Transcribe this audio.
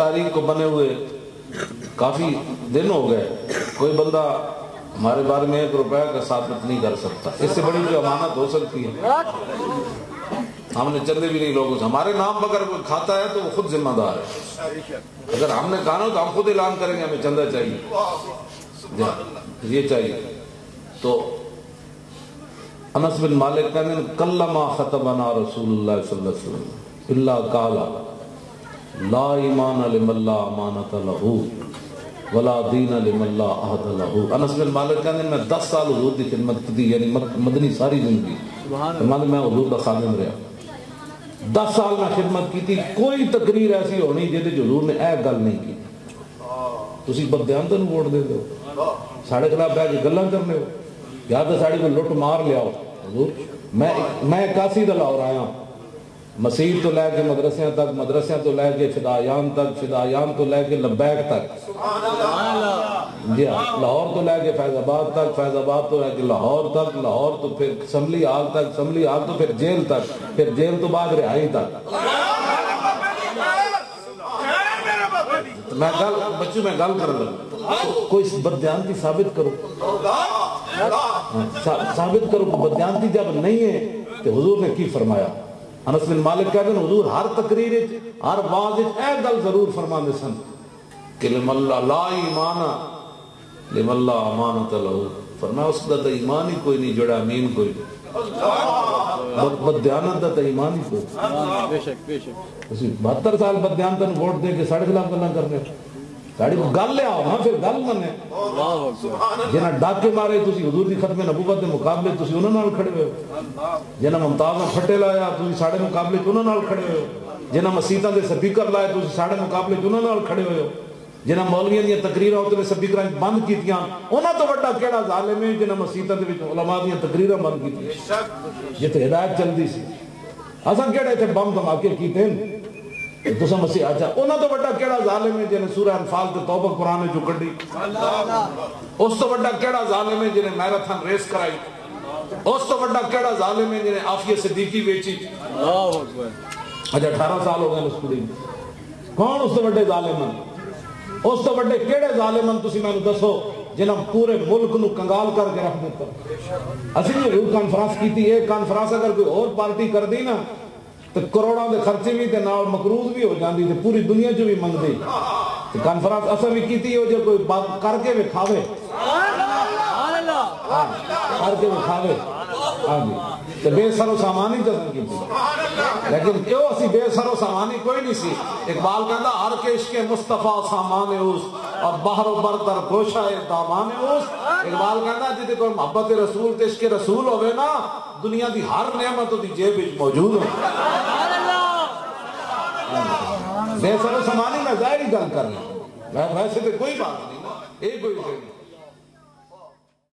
تاریخ کو بنے ہوئے کافی دن ہو گئے، کوئی بندہ ہمارے بارے میں 1 روپے کا ثابت نہیں کر سکتا۔ اس سے بڑی جو امانت ہو سکتی ہے، ہم نے چندے بھی نہیں لوگوں سے، ہمارے نام پر اگر کوئی کھاتا ہے تو وہ خود ذمہ دار ہے۔ اگر ہم نے کہا تو ہم خود اعلان کریں گے ہمیں چندہ چاہیے، یہ چاہیے۔ تو انس بن مالک کہتے ہیں کلما خطبنا رسول اللہ صلی اللہ علیہ وسلم الا قال لا ایمان لمن لا امانۃ لہ ولا دین لمن لا عہد لہ۔ انس بن مالک کہتے ہیں میں 10 سال حضور کی خدمت کی، یعنی مدنی ساری زندگی میں حضور کا خادم رہا۔ 10 سال میں خدمت کی تھی، کوئی تقریر ایسی ہونی جہدے حضور نے اے گل نہیں کی۔ تسی بدیانت نوں ووٹ دے دو، ساڑے خلاف بیٹھ کے گلاں کرنے ہو، یا تو ساڑی کو لٹ مار لیا ہو۔ حضور میں 81 دا لاہور آیا، مسیح تو لے کے مدرسیاں تک، مدرسیاں تو لے کے فدایان تک، فدایان تو لے کے لبیک تک، جی ہاں، لاہور تو لے کے فیض آباد تک، فیض آباد تو لے کے لاہور تک، لاہور تو پھر اسمبلی ہال تک، اسمبلی ہال تو پھر جیل تک، پھر جیل تو بعد رہائی تک۔ میں گل بچوں میں گل کر لوں، کوئی بدیانتی ثابت کرو، ثابت کرو کہ بدیانتی جب نہیں ہے تو حضور نے کی فرمایا۔ انس بن مالک کہتے ہیں حضور ہر تقریر ہر واعظ اے گل ضرور فرماندے سن کہ لمن لا ایمان لمن لا امانۃ لہ، فرمایا اس دا ایمان ہی کوئی نہیں جڑا امین کوئی، بدیانت دا ایمان ہی کوئی۔ بے شک بے شک 72 سال بدیانت ووٹ دے کے ساڑھے خلاف گلاں کرنے، ساڑی کو گل لیا ہو پھر گل منے۔ جنہاں ڈاکے مارے تسی حضور دی ختم نبوت دے مقابلے تسی انہاں نال کھڑے ہوئے ہو، جنہاں ممتاز نوں پھٹے لایا تسی ساڑے مقابلے انہاں نال کھڑے ہوئے ہو، جنہاں مسیتاں دے سپیکر لائے تسی ساڑے مقابلے انہاں نال کھڑے ہوئے ہو، جنہاں مولویاں دیاں تقریراں تے سپیکراں بند کیتیاں انہاں تو بڑا کیڑا ظالم ہے جنہاں مسیتاں دے وچ علماء دیاں تقریراں بند کیتیاں، جتے ہدایت چلدی سی۔ اساں کیڑے تے بم دھماکے کیتے تساں مسیح آچا، انہاں تو بڑا کیڑا ظالم ہے جنہیں سورہ انفال تے توبہ قرآن جو کڈی، اس تو بڑا کیڑا ظالم ہے جنہیں میراتھن ریس کرائی، اس تو بڑا کیڑا ظالم ہے جنہیں عافیہ صدیقی بیچی۔ اچھا 18 سال ہو گئے اس کڑی، کون اس تو بڑے ظالم ہیں؟ اس تو بڑے کیڑے ظالم ہیں تسی مینوں دسو جنہاں پورے ملک نو کنگال کر کے رکھ دیتا۔ اسی نے روح کانفرنس کی تھی، ایک کانفرنس اگر کوئی اور پارٹی کر دی نا تو کروڑوں دے خرچے بھی تے نال مقروض بھی ہو جاندی تے پوری دنیا چ بھی منگ دی۔ کانفرنس اساں بھی کیتی ہو جو کوئی بات کر کے وکھاوے، کر کے وکھاوے، ہاں جی، تے بے سر و سامانی جسن کیتی، لیکن کیوں اسی بے سر و سامانی کوئی نہیں سی۔ اقبال کہندا ہر کے عشق مصطفیٰ سامان اس اور بحر و بر در گوشہ دامان اس۔ اقبال کہندا جتے کوئی محبت رسول تے عشق رسول ہوئے نا دنیا دی ہر نعمت دی جیب وچ موجود ہے۔ بے سر و سامانی میں ظاہری گل کر رہا ہوں، ویسے تو کوئی بات نہیں، ایک کوئی نہیں۔